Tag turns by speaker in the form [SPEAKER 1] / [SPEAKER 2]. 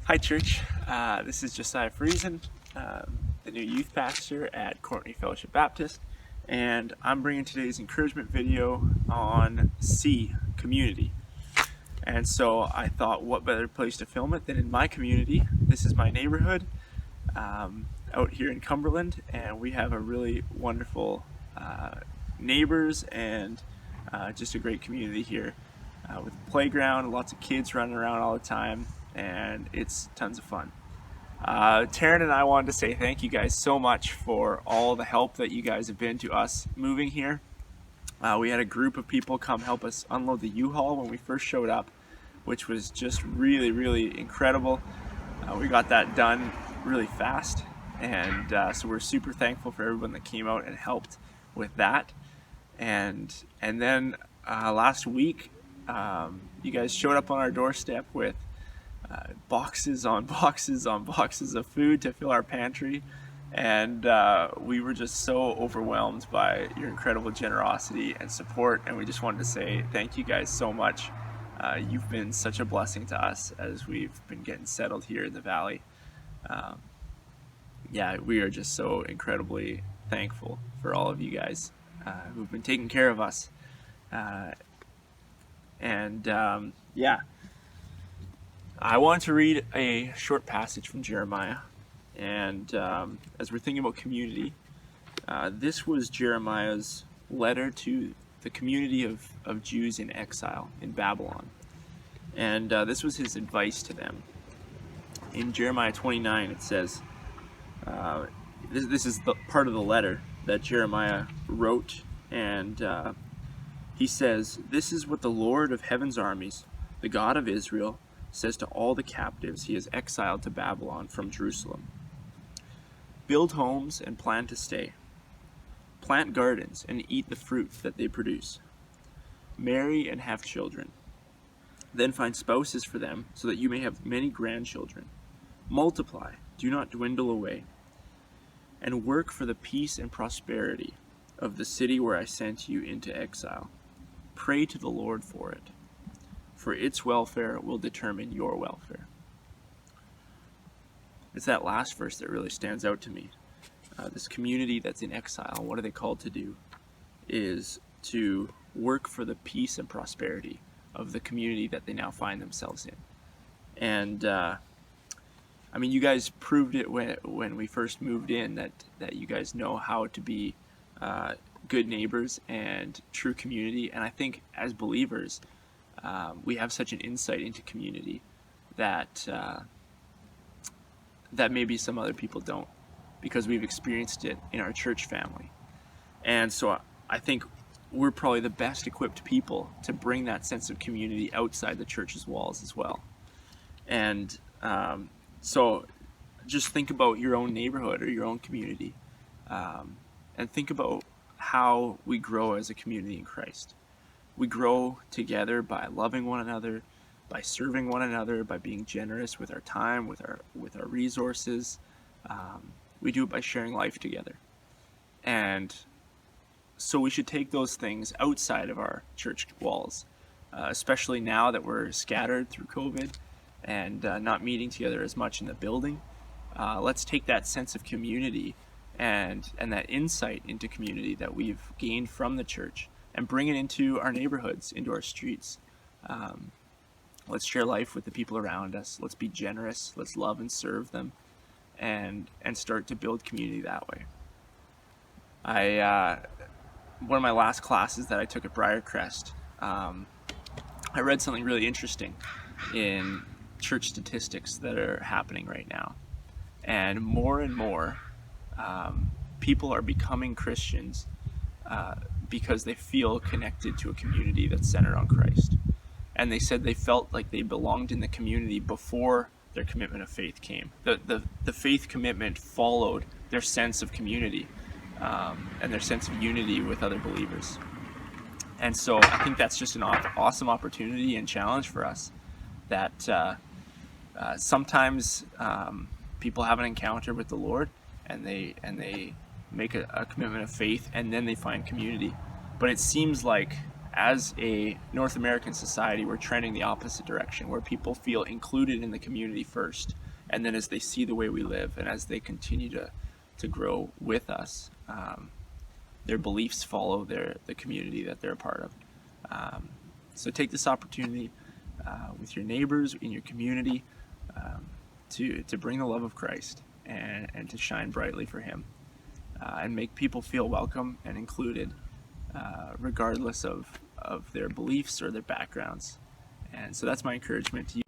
[SPEAKER 1] Hi church, this is Josiah Friesen, the new youth pastor at Courtney Fellowship Baptist, and I'm bringing today's encouragement video on community. And so I thought, what better place to film it than in my community. This is my neighborhood out here in Cumberland, and we have a really wonderful neighbors and just a great community here with a playground, lots of kids running around all the time, and it's tons of fun. Taryn and I wanted to say thank you guys so much for all the help that you guys have been to us moving here. We had a group of people come help us unload the U-Haul when we first showed up, which was just really, really incredible. We got that done really fast, and so we're super thankful for everyone that came out and helped with that. And then last week, you guys showed up on our doorstep with boxes on boxes on boxes of food to fill our pantry, and we were just so overwhelmed by your incredible generosity and support, and we just wanted to say thank you guys so much. You've been such a blessing to us as we've been getting settled here in the valley. We are just so incredibly thankful for all of you guys who've been taking care of us. I want to read a short passage from Jeremiah, and as we're thinking about community, this was Jeremiah's letter to the community of Jews in exile in Babylon, and this was his advice to them. In Jeremiah 29 it says, this is the part of the letter that Jeremiah wrote, and he says, "This is what the Lord of heaven's armies, the God of Israel, says to all the captives he has exiled to Babylon from Jerusalem. Build homes and plan to stay. Plant gardens and eat the fruit that they produce. Marry and have children. Then find spouses for them so that you may have many grandchildren. Multiply, do not dwindle away. And work for the peace and prosperity of the city where I sent you into exile. Pray to the Lord for it, for its welfare will determine your welfare." It's that last verse that really stands out to me. This community that's in exile, what are they called to do? Is to work for the peace and prosperity of the community that they now find themselves in. And you guys proved it when we first moved in, that you guys know how to be good neighbors and true community. And I think as believers, we have such an insight into community that maybe some other people don't, because we've experienced it in our church family. And so I think we're probably the best equipped people to bring that sense of community outside the church's walls as well. And so just think about your own neighborhood or your own community, and think about how we grow as a community in Christ. We grow together by loving one another, by serving one another, by being generous with our time, with our resources. We do it by sharing life together. And so we should take those things outside of our church walls, especially now that we're scattered through COVID and not meeting together as much in the building. Let's take that sense of community and that insight into community that we've gained from the church and bring it into our neighborhoods, into our streets. Let's share life with the people around us. Let's be generous. Let's love and serve them, and start to build community that way. One of my last classes that I took at Briarcrest, I read something really interesting in church statistics that are happening right now. And more people are becoming Christians because they feel connected to a community that's centered on Christ. And they said they felt like they belonged in the community before their commitment of faith came. The faith commitment followed their sense of community and their sense of unity with other believers. And so I think that's just an awesome opportunity and challenge for us, that sometimes people have an encounter with the Lord and they make a commitment of faith, and then they find community. But it seems like as a North American society, we're trending the opposite direction, where people feel included in the community first, and then as they see the way we live and as they continue to grow with us, their beliefs follow the community that they're a part of. So take this opportunity with your neighbors in your community to bring the love of Christ and to shine brightly for Him, and make people feel welcome and included, regardless of their beliefs or their backgrounds. And so that's my encouragement to you.